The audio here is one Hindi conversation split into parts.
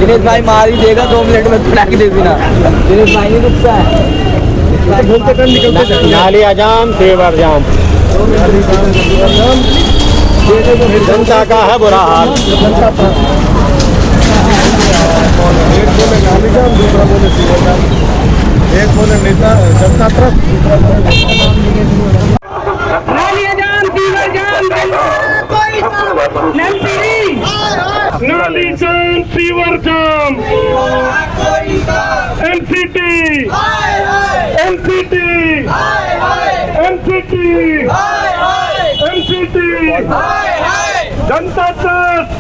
दिनेश भाई मार ही देगा 2 मिनट में पिला के दे देना। दिनेश भाई नहीं रुकता है। नाली आजाम सेवर जाम, जनता का है बुरा हाल। एक बोले नेता जनता ट्रस्ट, नाली जाम सीवर जाम नाली जाम सीवर जाम एमसीटी एमसीटी एमसीटी एमसीटी जनता ट्रस्ट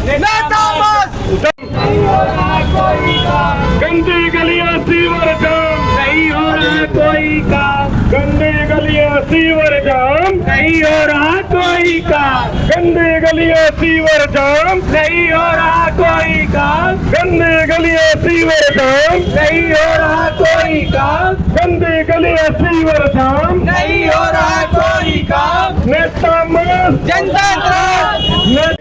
गंदी गलियां सीवर जाम नहीं हो रहा कोई काम, गंदी गलियां सीवर जाम नहीं हो रहा कोई काम, गंदी गलियां सीवर जाम नहीं हो रहा कोई काम, गंदी गलियां सीवर जाम नहीं हो रहा कोई काम, गंदी गलियां सीवर जाम नहीं हो रहा कोई काम, नेता मस्त जनता ट्रस्ट,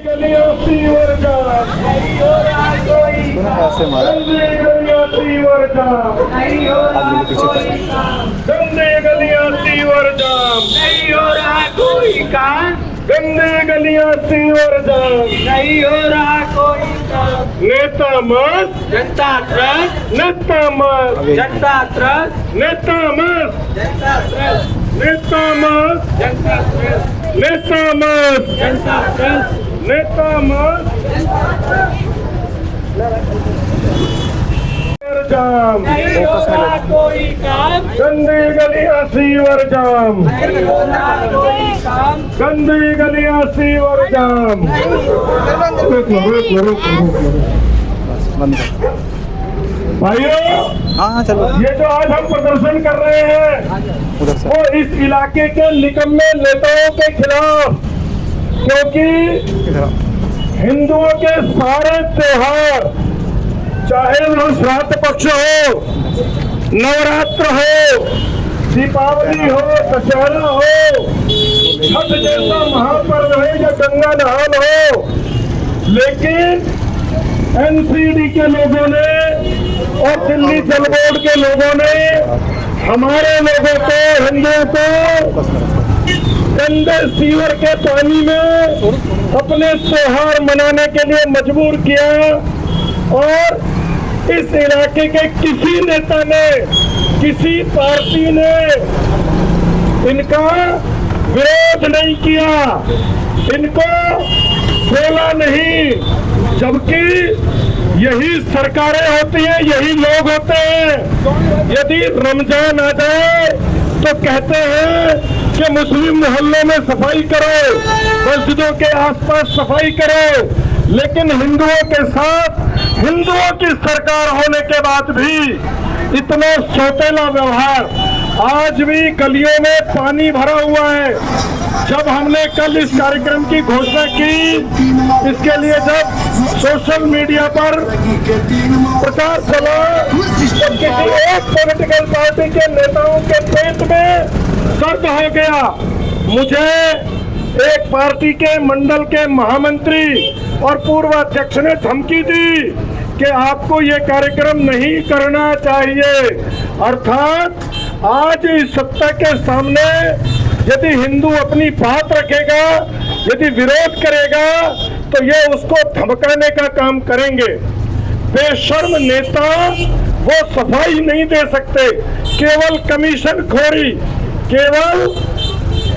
गलियां सीवर जाम नहीं हो रहा कोई काम, गंदी गलियां सीवर जाम नहीं हो रहा कोई काम, गंदी गलियां सीवर जाम नहीं हो रहा कोई काम, गंदी गलियां सीवर जाम नहीं हो रहा कोई काम, नेता मस्त जनता ट्रस्ट, नेता मस्त जनता ट्रस्ट, नेता मस्त जनता ट्रस्ट, नेता मस्त जनता ट्रस्ट, नेता मस्त जनता ट्रस्ट, नेता मस्त जाम नहीं हो रहा कोई काम, गंदी गलियां सीवर जाम नहीं हो रहा कोई काम, गंदी गलियां सीवर जाम। भाइयों, हाँ चलो। ये जो आज हम प्रदर्शन कर रहे हैं वो इस इलाके के निकम्मे नेताओं के खिलाफ, क्योंकि हिंदुओं के सारे त्योहार, चाहे वो श्राद्ध पक्ष हो, नवरात्र हो, दीपावली हो, दशहरा हो, छठ जैसा महापर्व है या गंगा नहान हो, लेकिन एनसीडी के लोगों ने और दिल्ली जल बोर्ड के लोगों ने हमारे लोगों को, हिंदुओं को गंदे सीवर के पानी में अपने त्योहार मनाने के लिए मजबूर किया और इस इलाके के किसी नेता ने, किसी पार्टी ने इनका विरोध नहीं किया, इनको बोला नहीं, जबकि यही सरकारें होती हैं, यही लोग होते हैं। यदि रमजान आ जाए तो कहते हैं कि मुस्लिम मोहल्लों में सफाई करो, मस्जिदों के आसपास सफाई करो, लेकिन हिंदुओं के साथ, हिंदुओं की सरकार होने के बाद भी इतना सौतेला व्यवहार। आज भी गलियों में पानी भरा हुआ है। जब हमने कल इस कार्यक्रम की घोषणा की, इसके लिए जब सोशल मीडिया पर प्रचार चला तो किसी एक पॉलिटिकल पार्टी के नेताओं के पेट में दर्द हो गया। मुझे एक पार्टी के मंडल के महामंत्री और पूर्व अध्यक्ष ने धमकी दी कि आपको ये कार्यक्रम नहीं करना चाहिए। अर्थात आज इस सत्ता के सामने यदि हिंदू अपनी बात रखेगा, यदि विरोध करेगा, तो ये उसको धमकाने का काम करेंगे। बेशर्म नेता वो सफाई नहीं दे सकते, केवल कमीशन खोरी, केवल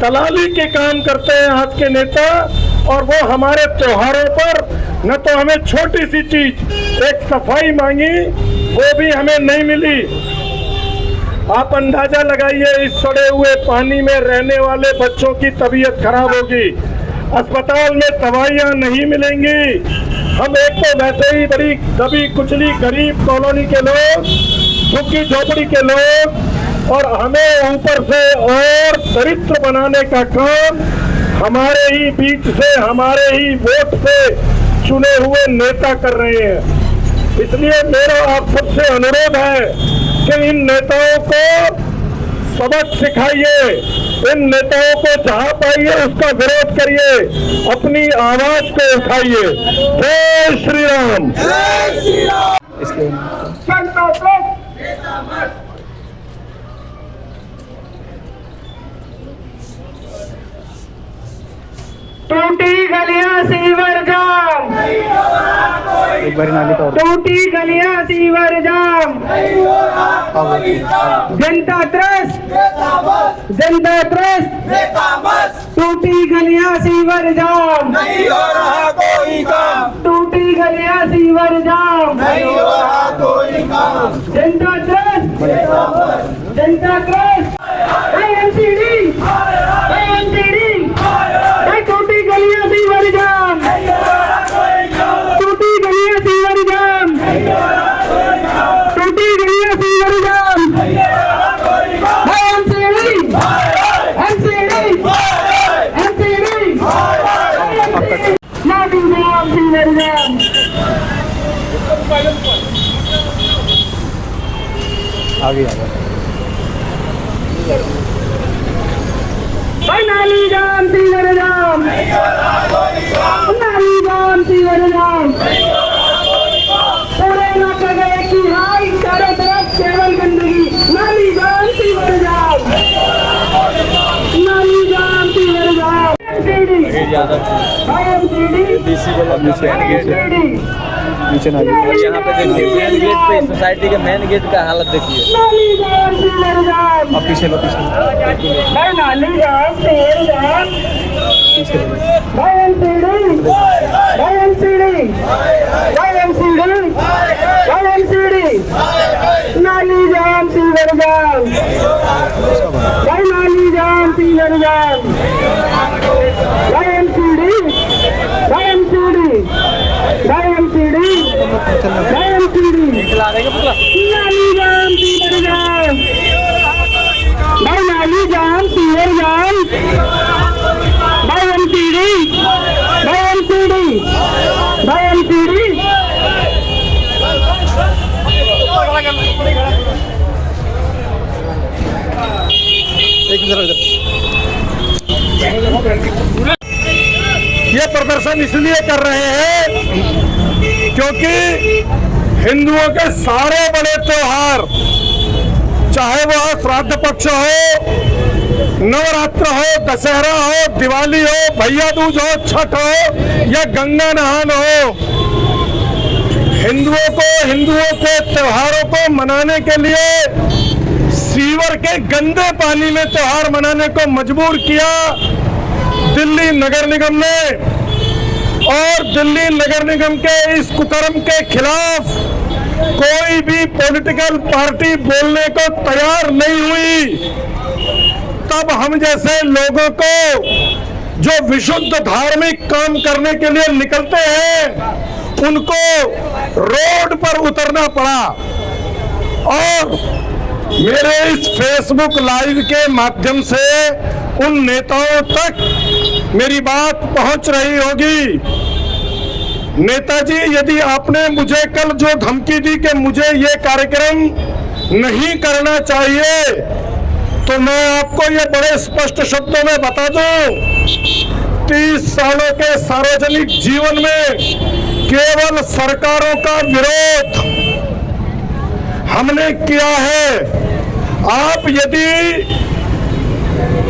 दलाली के काम करते हैं आज के नेता। और वो हमारे त्योहारों पर न तो हमें छोटी सी चीज, एक सफाई मांगी, वो भी हमें नहीं मिली। आप अंदाजा लगाइए, इस सड़े हुए पानी में रहने वाले बच्चों की तबीयत खराब होगी, अस्पताल में दवाइयाँ नहीं मिलेंगी। हम एक तो वैसे ही बड़ी दबी कुचली गरीब कॉलोनी के लोग, झुग्गी झोपड़ी के लोग, और हमें ऊपर से और दरिद्र बनाने का काम हमारे ही बीच से, हमारे ही वोट से चुने हुए नेता कर रहे हैं। इसलिए मेरा आप सबसे अनुरोध है कि इन नेताओं को सबक सिखाइए, इन नेताओं को जहां पाइए उसका विरोध करिए, अपनी आवाज को उठाइए। जय श्री राम। राम। जनता ट्रस्ट टूटी गलियां सीवर जाम, एक बार नाली का टूटी गलियां सीवर जाम। जनता ट्रस्ट, जनता ट्रस्ट, टूटी गलियां सीवर जाम, नहीं हो रहा कोई काम, टूटी गलियां सीवर जाम। नहीं हो रहा कोई काम। जनता ट्रस्ट, जनता ट्रस्ट, एमसीडी, एमसीडी, टूटी गलियां सीवर जाम, टूटी गलियां सीवर जाम, टूटी गलियां सीवर जाम। एमसीडी, एमसीडी, एमसीडी, नाटी जाम सीवर जाम। आगे आ नाली जाम सीवर जाम, नाली जाम सीवर जाम। पूरे इलाके में एक ही हाई, चारों तरफ केवल गंदगी। नाली जाम सीवर जाम, नाली जाम सीवर जाम। एमसीडी, नीचे नाली। यहाँ पे देखिए मेन गेट पे, सोसाइटी के मेन गेट का हालत देखिए। नाली जाम सीवर जाम, अब पीछे लो, पीछे नाली जाम सीवर जाम। पीछे लो। एमसीडी, एमसीडी, एमसीडी, एमसीडी, नाली जाम सीवर जाम, नाली जाम सीवर जाम। एमसीडी, एमसीडी, एमसीडी, एमसीडी, निकला देंगे पुतला। नाली जाम सीवर जाम, नाली जाम सीवर जाम। एमसीडी, एमसीडी, एमसीडी, ये प्रदर्शन इसलिए कर रहे हैं क्योंकि हिंदुओं के सारे बड़े त्योहार, चाहे वह श्राद्ध पक्ष हो, नवरात्र हो, दशहरा हो, दिवाली हो, भैया दूज हो, छठ हो या गंगा नहान हो, हिंदुओं के त्योहारों को मनाने के लिए सीवर के गंदे पानी में त्योहार मनाने को मजबूर किया दिल्ली नगर निगम ने। और दिल्ली नगर निगम के इस कुकर्म के खिलाफ कोई भी पॉलिटिकल पार्टी बोलने को तैयार नहीं हुई। तब हम जैसे लोगों को जो विशुद्ध धार्मिक काम करने के लिए निकलते हैं, उनको रोड पर उतरना पड़ा। और मेरे इस फेसबुक लाइव के माध्यम से उन नेताओं तक मेरी बात पहुंच रही होगी। नेताजी, यदि आपने मुझे कल जो धमकी दी कि मुझे ये कार्यक्रम नहीं करना चाहिए, तो मैं आपको ये बड़े स्पष्ट शब्दों में बता दूं, 30 सालों के सार्वजनिक जीवन में केवल सरकारों का विरोध हमने किया है। आप यदि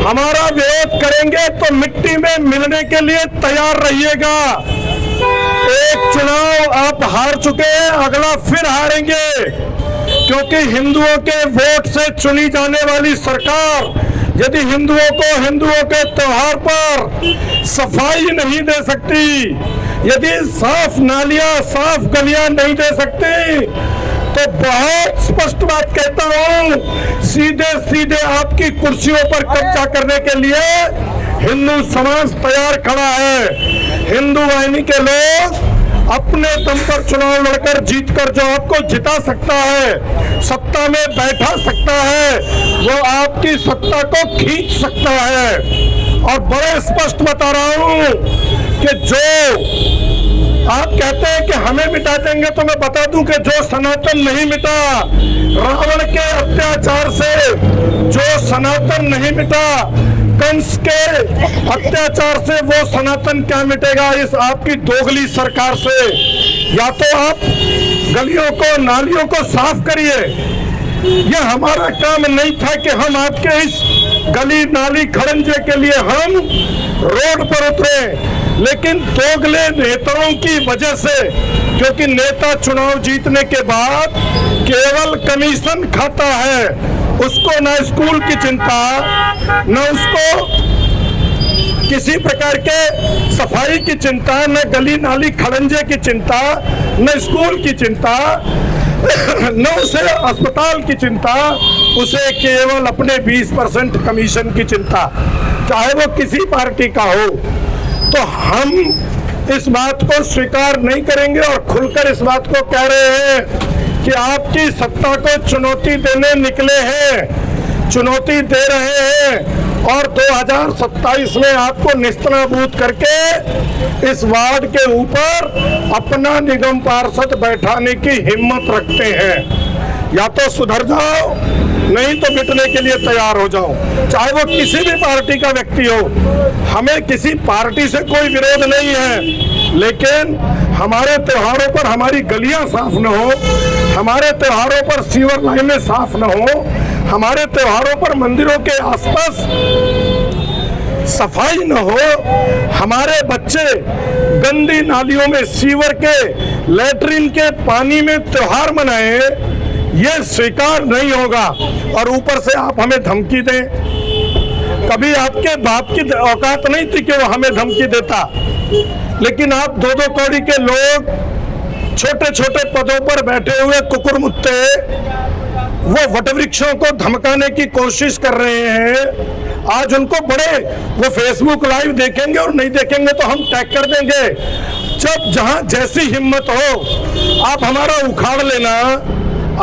हमारा विरोध करेंगे तो मिट्टी में मिलने के लिए तैयार रहिएगा। एक चुनाव आप हार चुके हैं, अगला फिर हारेंगे, क्योंकि हिंदुओं के वोट से चुनी जाने वाली सरकार यदि हिंदुओं के त्योहार पर सफाई नहीं दे सकती, यदि साफ नालियां, साफ गलियां नहीं दे सकती, तो बहुत स्पष्ट बात कहता हूं, सीधे सीधे आपकी कुर्सियों पर कब्जा करने के लिए हिंदू समाज तैयार खड़ा है। हिंदू वाहिनी के लोग अपने दम पर चुनाव लड़कर जीतकर जो आपको जिता सकता है, सत्ता में बैठा सकता है, वो आपकी सत्ता को खींच सकता है। और बड़े स्पष्ट बता रहा हूं कि जो आप कहते हैं कि हमें मिटा देंगे, तो मैं बता दूं कि जो सनातन नहीं मिटा, रावण के अत्याचार से जो सनातन नहीं मिटा, कंस के अत्याचार से वो सनातन क्या मिटेगा इस आपकी दोगली सरकार से। या तो आप गलियों को नालियों को साफ करिए। यह हमारा काम नहीं था कि हम आपके इस गली नाली खड़ंजे के लिए हम रोड पर उतरे, लेकिन दोगले नेताओं की वजह से, क्योंकि नेता चुनाव जीतने के बाद केवल कमीशन खाता है, उसको ना स्कूल की चिंता, न उसको किसी प्रकार के सफाई की चिंता, न गली नाली खड़ंजे की चिंता, न स्कूल की चिंता, न उसे अस्पताल की चिंता, उसे केवल अपने 20% कमीशन की चिंता, चाहे वो किसी पार्टी का हो। तो हम इस बात को स्वीकार नहीं करेंगे और खुलकर इस बात को कह रहे हैं कि आपकी सत्ता को चुनौती देने निकले हैं, चुनौती दे रहे हैं और 2027 में आपको निस्तनाबूद करके इस वार्ड के ऊपर अपना निगम पार्षद बैठाने की हिम्मत रखते हैं। या तो सुधर जाओ, नहीं तो मिटने के लिए तैयार हो जाओ, चाहे वो किसी भी पार्टी का व्यक्ति हो। हमें किसी पार्टी से कोई विरोध नहीं है, लेकिन हमारे त्योहारों पर हमारी गलियां साफ न हो, हमारे त्योहारों पर सीवर लाइनें साफ न हो, हमारे त्योहारों पर मंदिरों के आसपास सफाई न हो, हमारे बच्चे गंदी नालियों में सीवर के लैट्रिन के पानी में त्योहार मनाएं, ये स्वीकार नहीं होगा। और ऊपर से आप हमें धमकी दें, कभी आपके बाप की औकात नहीं थी कि वो हमें धमकी देता, लेकिन आप 2-2 कौड़ी के लोग छोटे छोटे पदों पर बैठे हुए कुकुरमुत्ते वो वटवृक्षों को धमकाने की कोशिश कर रहे हैं। आज उनको बड़े वो फेसबुक लाइव देखेंगे और नहीं देखेंगे तो हम टैग कर देंगे। जब जहां जैसी हिम्मत हो आप हमारा उखाड़ लेना,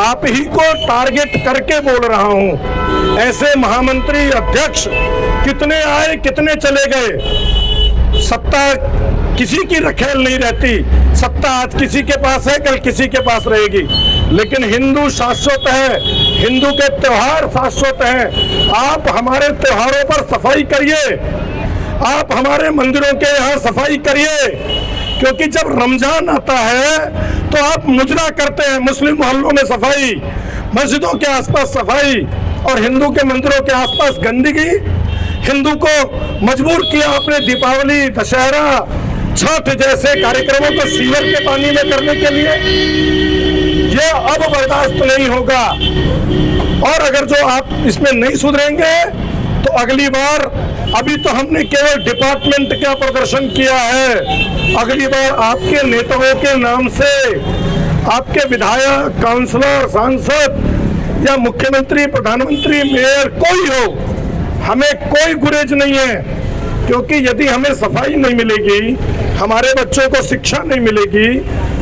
आप ही को टारगेट करके बोल रहा हूं। ऐसे महामंत्री अध्यक्ष कितने आए कितने चले गए, सत्ता किसी की रखेल नहीं रहती, सत्ता आज किसी के पास है कल किसी के पास रहेगी, लेकिन हिंदू शाश्वत है, हिंदू के त्योहार शाश्वत हैं। आप हमारे त्योहारों पर सफाई करिए, आप हमारे मंदिरों के यहाँ सफाई करिए, क्योंकि जब रमजान आता है तो आप मुजरा करते हैं, मुस्लिम मोहल्लों में सफाई, मस्जिदों के आसपास सफाई, और हिंदू के मंदिरों के आसपास गंदगी। हिंदू को मजबूर किया आपने दीपावली, दशहरा, छठ जैसे कार्यक्रमों को सीवर के पानी में करने के लिए। ये अब बर्दाश्त नहीं होगा, और अगर जो आप इसमें नहीं सुधरेंगे तो अगली बार, अभी तो हमने केवल डिपार्टमेंट का प्रदर्शन किया है, अगली बार आपके नेताओं के नाम से आपके विधायक, काउंसलर, सांसद या मुख्यमंत्री, प्रधानमंत्री, मेयर कोई हो, हमें कोई गुरेज नहीं है, क्योंकि यदि हमें सफाई नहीं मिलेगी, हमारे बच्चों को शिक्षा नहीं मिलेगी,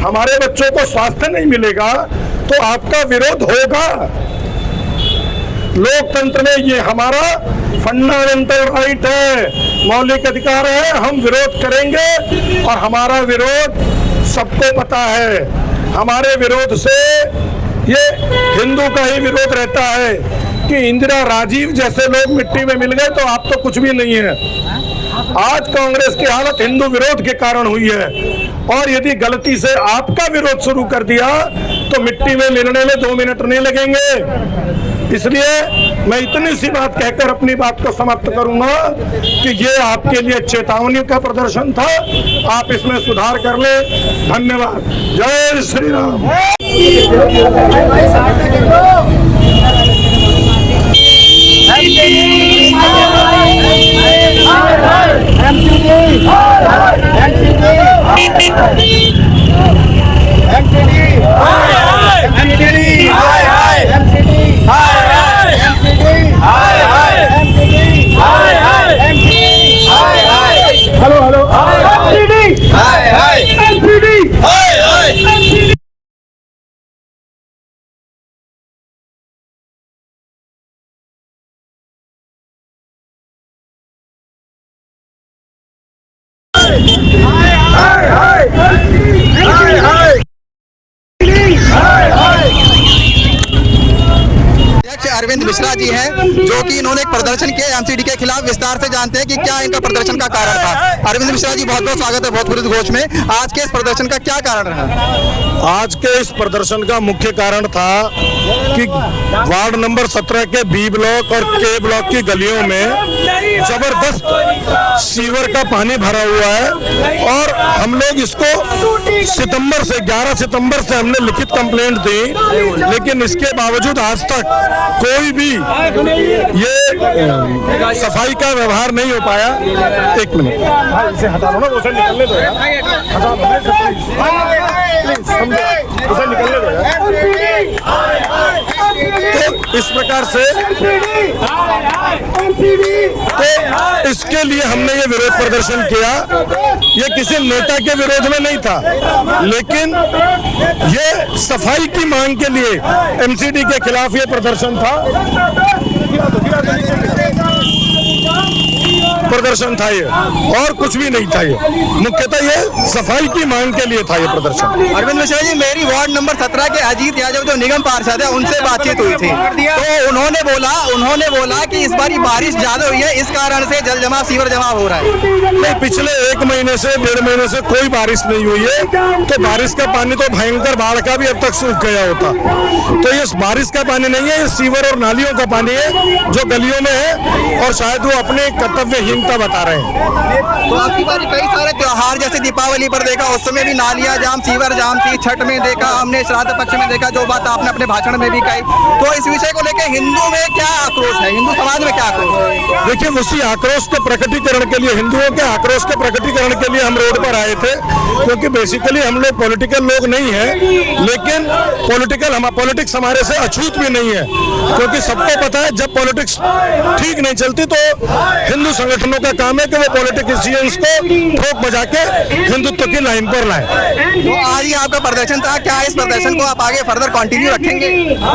हमारे बच्चों को स्वास्थ्य नहीं मिलेगा, तो आपका विरोध होगा। लोकतंत्र में ये हमारा फंडामेंटल राइट है, मौलिक अधिकार है, हम विरोध करेंगे, और हमारा विरोध सबको पता है। हमारे विरोध से ये हिंदू का ही विरोध रहता है कि इंदिरा, राजीव जैसे लोग मिट्टी में मिल गए तो आप तो कुछ भी नहीं है। आज कांग्रेस की हालत हिंदू विरोध के कारण हुई है, और यदि गलती से आपका विरोध शुरू कर दिया तो मिट्टी में मिलने में 2 मिनट नहीं लगेंगे। इसलिए मैं इतनी सी बात कहकर अपनी बात को समाप्त करूंगा कि ये आपके लिए चेतावनी का प्रदर्शन था, आप इसमें सुधार कर ले। धन्यवाद। जय Shri Ram. Hello hello MCD hi hi MCD hi hi MCD. Arvind Mishra ji हैं, जो कि इन्होंने एक प्रदर्शन किया एमसीडी के खिलाफ। विस्तार से जानते हैं कि क्या इनका प्रदर्शन का कारण था। अरविंद मिश्रा जी, बहुत बहुत स्वागत है भोजपुरी घोष में। आज के इस प्रदर्शन का क्या कारण रहा? आज के इस प्रदर्शन का मुख्य कारण था कि वार्ड नंबर 17 के बी ब्लॉक और के ब्लॉक की गलियों में जबरदस्त सीवर का पानी भरा हुआ है और हम लोग इसको 11 सितंबर से हमने लिखित कंप्लेंट दी, लेकिन इसके बावजूद आज तक कोई भी ये सफाई का व्यवहार नहीं हो पाया। एक मिनट, इसे हटा लो ना, उसे निकलने दो यार, हटा लो प्लीज, समझो, उसे निकलने दो यार। तो इस प्रकार से तो इसके लिए हमने ये विरोध प्रदर्शन किया। ये किसी नेता के विरोध में नहीं था, लेकिन ये सफाई की मांग के लिए एमसीडी के खिलाफ ये प्रदर्शन था। प्रदर्शन था ये, और कुछ भी नहीं था। ये मुख्यतः ये सफाई की मांग के लिए था ये प्रदर्शन। अरविंद मिश्रा जी, मेरी वार्ड नंबर 17 के अजीत यादव जो निगम पार्षद है, उनसे बातचीत हुई थी, तो उन्होंने बोला कि इस बार बारिश ज्यादा हुई है, इस कारण से जल जमाव, सीवर जमाव हो रहा है। नहीं, पिछले 1 महीने से 1.5 महीने से कोई बारिश नहीं हुई है, तो बारिश का पानी तो भयंकर बाढ़ का भी अब तक सूख गया होता। तो ये बारिश का पानी नहीं है, ये सीवर और नालियों का पानी है जो गलियों में है, और शायद वो अपने कर्तव्यहीनता बता रहे हैं। तो आपकी बारी कई सारे त्योहार जैसे दीपावली पर देखा, उस समय भी नालियां जाम, सीवर जाम थी। छठ में देखा हमने, श्राद्ध पक्ष में देखा, जो बात आपने अपने भाषण में भी कही। तो इस विषय को लेकर हिंदू में क्या आक्रोश है, हिंदू समाज में क्या आक्रोश है? देखिए, उसी आक्रोश के प्रकटीकरण के लिए, हिंदुओं के आक्रोश के प्रकटीकरण के लिए हम रोड पर आए थे, क्योंकि बेसिकली हम लोग पॉलिटिकल लोग नहीं हैं, लेकिन पॉलिटिक्स हमारे से अछूत भी नहीं है, क्योंकि सबको पता है जब पॉलिटिक्स ठीक नहीं चलती तो हिंदू संगठनों का काम है कि वो पॉलिटिशियंस को ठोक बजा के हिंदुत्व की लाइन पर लाएं। तो आज ही आपका प्रदर्शन था, क्या इस प्रदर्शन को आप आगे फर्दर कंटिन्यू रखेंगे?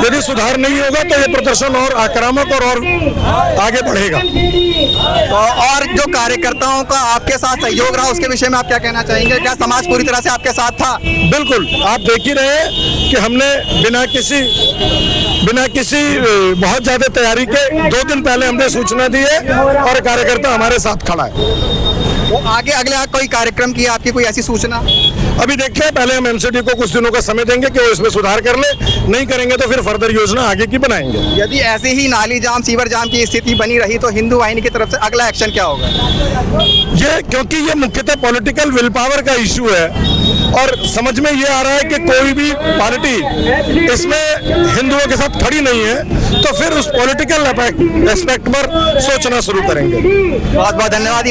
यदि सुधार नहीं होगा तो ये प्रदर्शन और आक्रामक और आगे बढ़ेगा। तो और जो कार्यकर्ताओं का आपके साथ सहयोग रहा, उसके विषय में आप क्या कहना चाहेंगे? क्या समाज पूरी तरह से आपके साथ था? बिल्कुल, आप देख ही रहे हैं कि हमने बिना किसी बहुत ज्यादा तैयारी के 2 दिन पहले हमने सूचना दी है और कार्यकर्ता हमारे साथ खड़ा है। तो आगे अगले कोई कार्यक्रम की आपकी कोई ऐसी सूचना? अभी देखिए, पहले हम एमसीडी को कुछ दिनों का समय देंगे कि वो इसमें सुधार कर ले, नहीं करेंगे तो फिर फर्दर योजना आगे की बनाएंगे। यदि ऐसे ही नाली जाम, सीवर जाम की स्थिति बनी रही तो हिंदू वाहिनी की तरफ से अगला एक्शन क्या होगा? क्योंकि ये मुख्यतः पॉलिटिकल विल पावर का इशू है, और समझ में ये आ रहा है कि कोई भी पार्टी इसमें हिंदुओं के साथ खड़ी नहीं है, तो फिर उस पॉलिटिकल एस्पेक्ट पर सोचना शुरू करेंगे। बहुत बहुत धन्यवाद।